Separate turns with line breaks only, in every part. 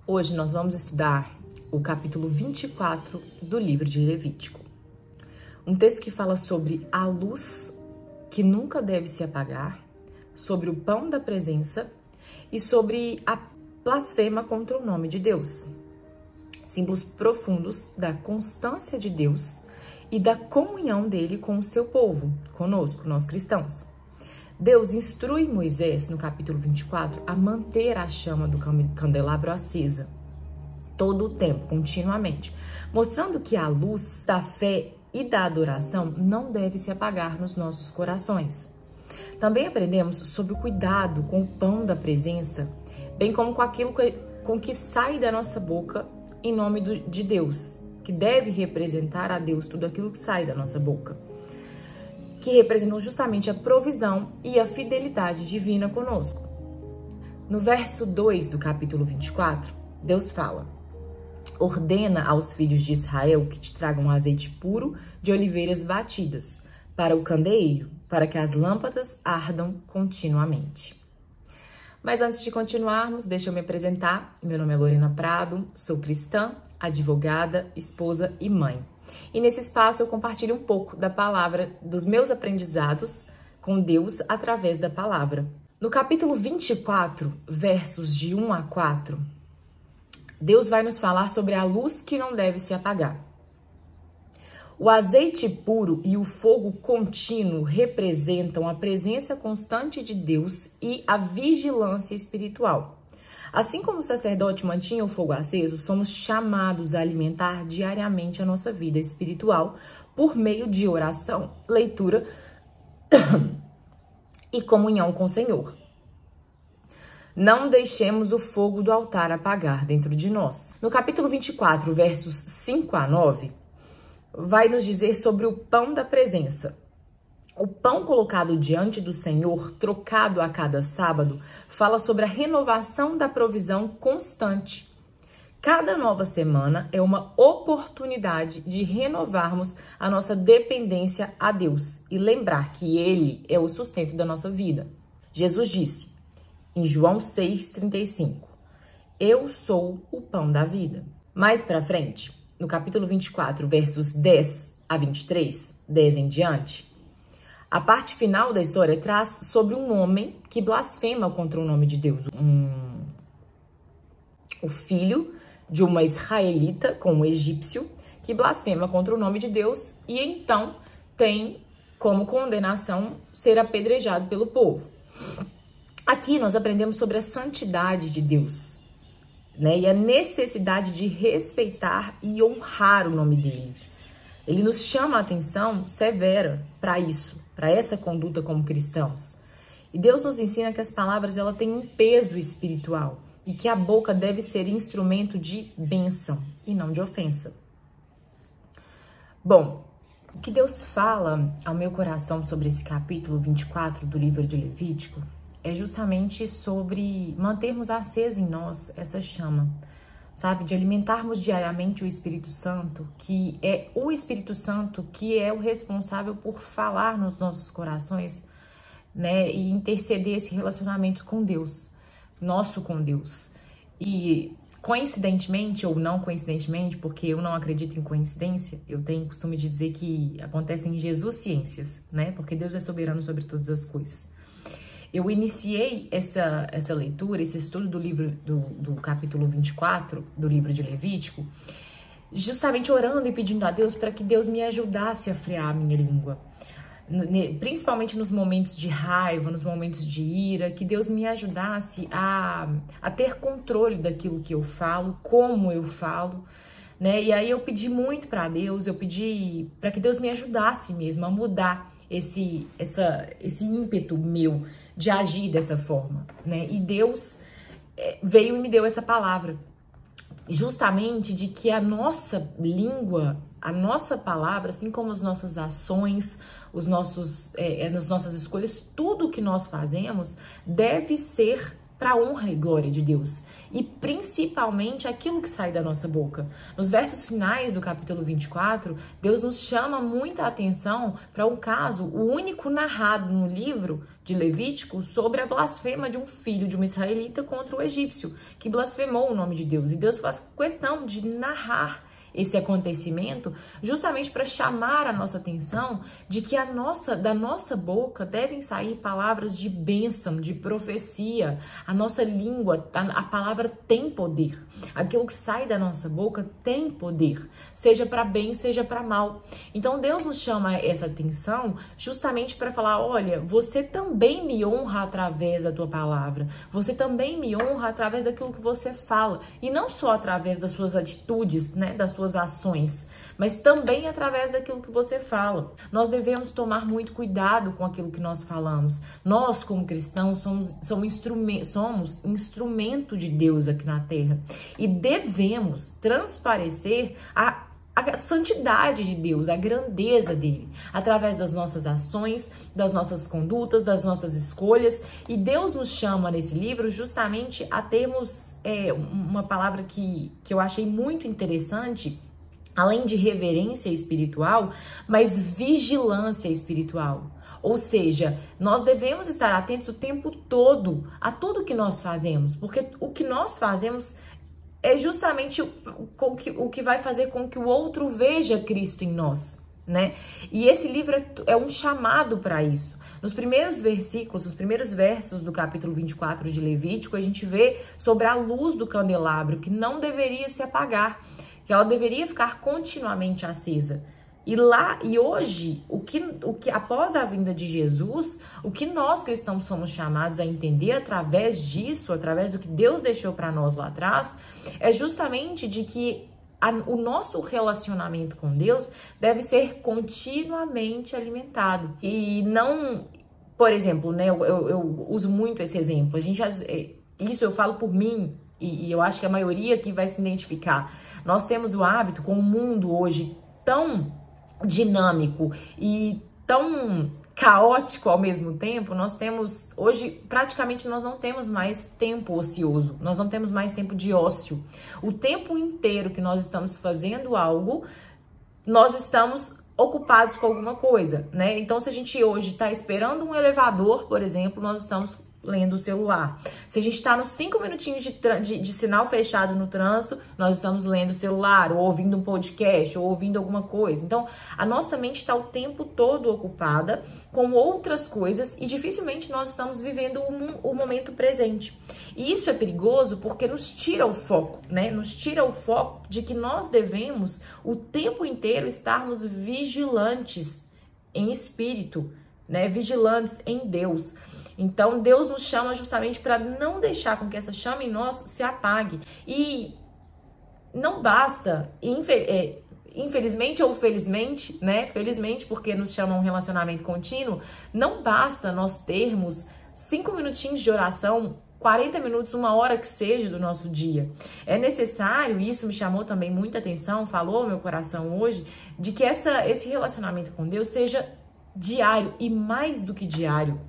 Hoje nós vamos estudar o capítulo 24 do livro de Levítico. Um texto que fala sobre a luz que nunca deve se apagar, sobre o pão da presença e sobre a blasfema contra o nome de Deus. Símbolos profundos da constância de Deus e da comunhão dele com o seu povo, conosco, nós cristãos. Deus instrui Moisés, no capítulo 24, a manter a chama do candelabro acesa todo o tempo, continuamente, mostrando que a luz da fé e da adoração não deve se apagar nos nossos corações. Também aprendemos sobre o cuidado com o pão da presença, bem como com aquilo com que sai da nossa boca em nome de Deus, que deve representar a Deus tudo aquilo que sai da nossa boca, que representam justamente a provisão e a fidelidade divina conosco. No verso 2 do capítulo 24, Deus fala: ordena aos filhos de Israel que te tragam azeite puro de oliveiras batidas para o candeeiro, para que as lâmpadas ardam continuamente. Mas antes de continuarmos, deixa eu me apresentar. Meu nome é Lorena Prado, sou cristã, advogada, esposa e mãe. E nesse espaço eu compartilho um pouco da palavra, dos meus aprendizados com Deus através da palavra. No capítulo 24, versos de 1 a 4, Deus vai nos falar sobre a luz que não deve se apagar. O azeite puro e o fogo contínuo representam a presença constante de Deus e a vigilância espiritual. Assim como o sacerdote mantinha o fogo aceso, somos chamados a alimentar diariamente a nossa vida espiritual por meio de oração, leitura e comunhão com o Senhor. Não deixemos o fogo do altar apagar dentro de nós. No capítulo 24, versos 5 a 9, vai nos dizer sobre o pão da presença. O pão colocado diante do Senhor, trocado a cada sábado, fala sobre a renovação da provisão constante. Cada nova semana é uma oportunidade de renovarmos a nossa dependência a Deus e lembrar que Ele é o sustento da nossa vida. Jesus disse, em João 6,35, eu sou o pão da vida. Mais pra frente, no capítulo 24, versos 10 a 23, 10 em diante, a parte final da história traz sobre um homem que blasfema contra o nome de Deus. O filho de uma israelita com um egípcio que blasfema contra o nome de Deus e então tem como condenação ser apedrejado pelo povo. Aqui nós aprendemos sobre a santidade de Deus, né? E a necessidade de respeitar e honrar o nome dele. Ele nos chama a atenção severa para isso, para essa conduta como cristãos. E Deus nos ensina que as palavras ela têm um peso espiritual e que a boca deve ser instrumento de bênção e não de ofensa. Bom, o que Deus fala ao meu coração sobre esse capítulo 24 do livro de Levítico é justamente sobre mantermos acesa em nós essa chama, sabe? De alimentarmos diariamente o Espírito Santo, que é o Espírito Santo que é o responsável por falar nos nossos corações, né? E interceder esse relacionamento com Deus, nosso com Deus. E coincidentemente ou não coincidentemente, porque eu não acredito em coincidência, eu tenho costume de dizer que acontecem em Jesus ciências, né? Porque Deus é soberano sobre todas as coisas. Eu iniciei essa leitura, esse estudo do livro do capítulo 24 do livro de Levítico, justamente orando e pedindo a Deus para que Deus me ajudasse a frear a minha língua. Principalmente nos momentos de raiva, nos momentos de ira, que Deus me ajudasse a ter controle daquilo que eu falo, como eu falo, né? E aí eu pedi muito para Deus, eu pedi para que Deus me ajudasse mesmo a mudar esse ímpeto meu de agir dessa forma, né? E Deus veio e me deu essa palavra, justamente de que a nossa língua, a nossa palavra, assim como as nossas ações, as nossas escolhas, tudo que nós fazemos deve ser para a honra e glória de Deus, e principalmente aquilo que sai da nossa boca. Nos versos finais do capítulo 24, Deus nos chama muita atenção para um caso, o único narrado no livro de Levítico, sobre a blasfema de um filho de uma israelita contra o egípcio, que blasfemou o nome de Deus. E Deus faz questão de narrar esse acontecimento justamente para chamar a nossa atenção de que da nossa boca devem sair palavras de bênção, de profecia. A nossa língua, a palavra tem poder. Aquilo que sai da nossa boca tem poder, seja para bem, seja para mal. Então Deus nos chama essa atenção justamente para falar, olha, você também me honra através da tua palavra. Você também me honra através daquilo que você fala. E não só através das suas atitudes, né, das suas ações, mas também através daquilo que você fala. Nós devemos tomar muito cuidado com aquilo que nós falamos. Nós, como cristãos, somos instrumento de Deus aqui na Terra e devemos transparecer a santidade de Deus, a grandeza dele, através das nossas ações, das nossas condutas, das nossas escolhas. E Deus nos chama nesse livro justamente a termos uma palavra que eu achei muito interessante, além de reverência espiritual, mas vigilância espiritual. Ou seja, nós devemos estar atentos o tempo todo a tudo que nós fazemos, porque o que nós fazemos é justamente o que vai fazer com que o outro veja Cristo em nós, né? E esse livro é um chamado para isso. Nos primeiros versículos, nos primeiros versos do capítulo 24 de Levítico, a gente vê sobre a luz do candelabro, que não deveria se apagar, que ela deveria ficar continuamente acesa. E hoje, o que após a vinda de Jesus, o que nós cristãos somos chamados a entender através disso, através do que Deus deixou para nós lá atrás, é justamente de que o nosso relacionamento com Deus deve ser continuamente alimentado. E não, por exemplo, né, eu uso muito esse exemplo. Isso eu falo por mim e eu acho que a maioria aqui vai se identificar. Nós temos o hábito, com o mundo hoje tão dinâmico e tão caótico ao mesmo tempo, hoje praticamente nós não temos mais tempo ocioso, nós não temos mais tempo de ócio. O tempo inteiro que nós estamos fazendo algo, nós estamos ocupados com alguma coisa, né? Então, se a gente hoje está esperando um elevador, por exemplo, nós estamos lendo o celular. Se a gente está nos 5 minutinhos de sinal fechado no trânsito, nós estamos lendo o celular, ou ouvindo um podcast, ou ouvindo alguma coisa. Então, a nossa mente está o tempo todo ocupada com outras coisas e dificilmente nós estamos vivendo o momento presente. E isso é perigoso porque nos tira o foco, né? Nos tira o foco de que nós devemos o tempo inteiro estarmos vigilantes em espírito, né? Vigilantes em Deus. Então, Deus nos chama justamente para não deixar com que essa chama em nós se apague. E não basta, infelizmente ou felizmente, né? Felizmente, porque nos chama a um relacionamento contínuo, não basta nós termos 5 minutinhos de oração, 40 minutos, 1 hora que seja do nosso dia. É necessário, e isso me chamou também muita atenção, falou meu coração hoje, de que esse relacionamento com Deus seja diário e mais do que diário.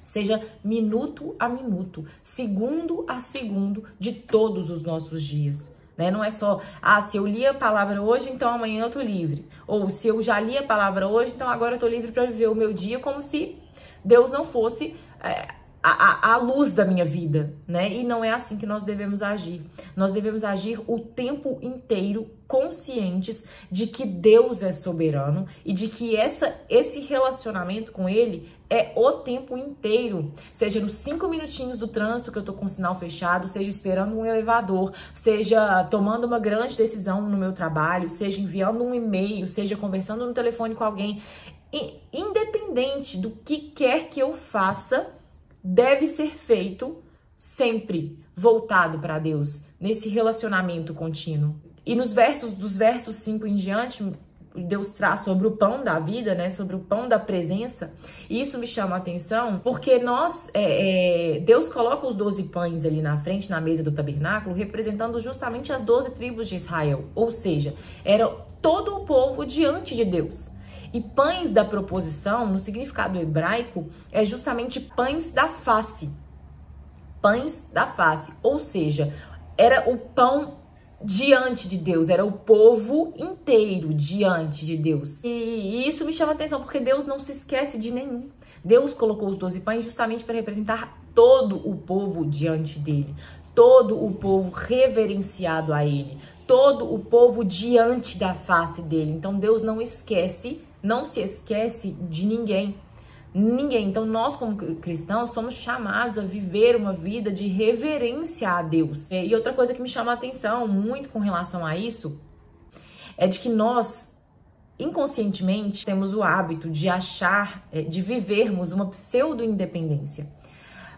Seja minuto a minuto, segundo a segundo de todos os nossos dias, né? Não é só, se eu li a palavra hoje, então amanhã eu tô livre. Ou se eu já li a palavra hoje, então agora eu tô livre para viver o meu dia como se Deus não fosse a luz da minha vida, né? E não é assim que nós devemos agir. Nós devemos agir o tempo inteiro conscientes de que Deus é soberano e de que esse relacionamento com Ele é o tempo inteiro. Seja nos 5 minutinhos do trânsito que eu tô com o sinal fechado, seja esperando um elevador, seja tomando uma grande decisão no meu trabalho, seja enviando um e-mail, seja conversando no telefone com alguém. Independente do que quer que eu faça, deve ser feito sempre voltado para Deus, nesse relacionamento contínuo. E dos versos 5 em diante, Deus traz sobre o pão da vida, né? Sobre o pão da presença. E isso me chama a atenção, porque Deus coloca os 12 pães ali na frente, na mesa do tabernáculo, representando justamente as 12 tribos de Israel. Ou seja, era todo o povo diante de Deus. E pães da proposição, no significado hebraico, é justamente pães da face. pães da face, ou seja, era o pão diante de Deus, era o povo inteiro diante de Deus. E isso me chama a atenção, porque Deus não se esquece de nenhum. Deus colocou os 12 pães justamente para representar todo o povo diante dele, todo o povo reverenciado a ele, todo o povo diante da face dele. Então Deus não se esquece de ninguém. Ninguém. Então nós, como cristãos, somos chamados a viver uma vida de reverência a Deus. E outra coisa que me chama a atenção muito com relação a isso é de que nós, inconscientemente, temos o hábito de achar, de vivermos uma pseudo-independência.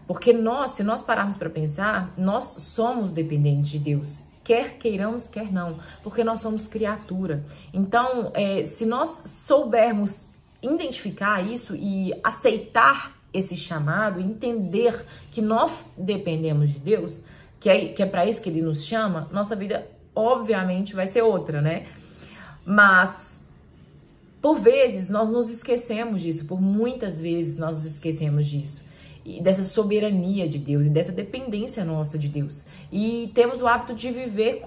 Porque se nós pararmos para pensar, nós somos dependentes de Deus. Quer queiramos, quer não. Porque nós somos criatura. Então, se nós soubermos identificar isso e aceitar esse chamado, entender que nós dependemos de Deus, que é para isso que ele nos chama, nossa vida obviamente vai ser outra, né? Mas por vezes nós nos esquecemos disso, por muitas vezes nós nos esquecemos disso, e dessa soberania de Deus e dessa dependência nossa de Deus. E temos o hábito de viver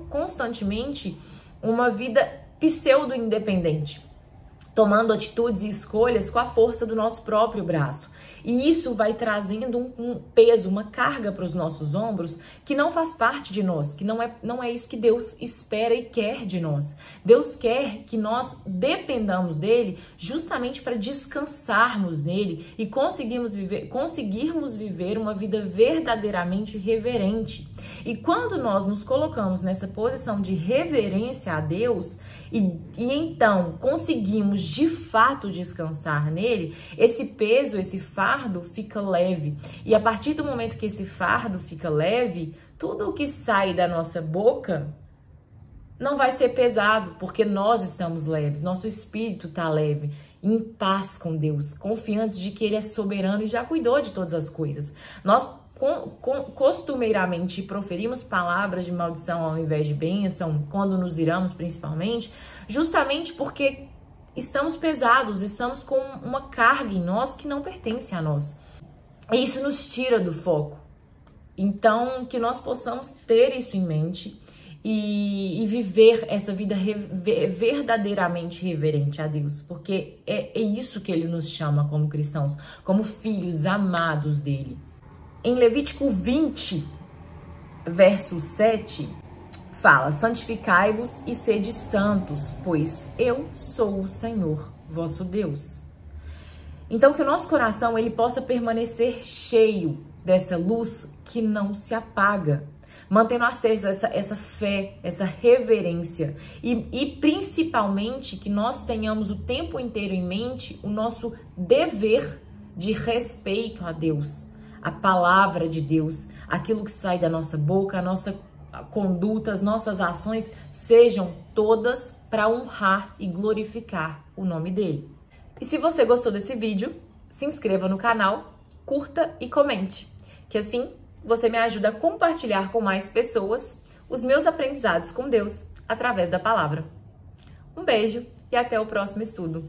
constantemente uma vida pseudo-independente, tomando atitudes e escolhas com a força do nosso próprio braço. E isso vai trazendo um peso, uma carga para os nossos ombros que não faz parte de nós, que não é isso que Deus espera e quer de nós. Deus quer que nós dependamos dele justamente para descansarmos nele e conseguirmos viver uma vida verdadeiramente reverente. E quando nós nos colocamos nessa posição de reverência a Deus e então conseguimos de fato descansar nele, esse peso, esse fardo fica leve. E a partir do momento que esse fardo fica leve, tudo o que sai da nossa boca não vai ser pesado, porque nós estamos leves, nosso espírito está leve, em paz com Deus, confiantes de que ele é soberano e já cuidou de todas as coisas. Nós costumeiramente proferimos palavras de maldição ao invés de bênção, quando nos iramos principalmente, justamente porque estamos pesados, estamos com uma carga em nós que não pertence a nós. E isso nos tira do foco. Então, que nós possamos ter isso em mente e viver essa vida verdadeiramente reverente a Deus, porque é isso que ele nos chama como cristãos, como filhos amados dele. Em Levítico 20, verso 7, fala: santificai-vos e sede santos, pois eu sou o Senhor, vosso Deus. Então, que o nosso coração ele possa permanecer cheio dessa luz que não se apaga, mantendo acesa essa fé, essa reverência e principalmente que nós tenhamos o tempo inteiro em mente o nosso dever de respeito a Deus, a palavra de Deus, aquilo que sai da nossa boca, a nossa conduta, as nossas ações sejam todas para honrar e glorificar o nome dele. E se você gostou desse vídeo, se inscreva no canal, curta e comente, que assim você me ajuda a compartilhar com mais pessoas os meus aprendizados com Deus através da palavra. Um beijo e até o próximo estudo.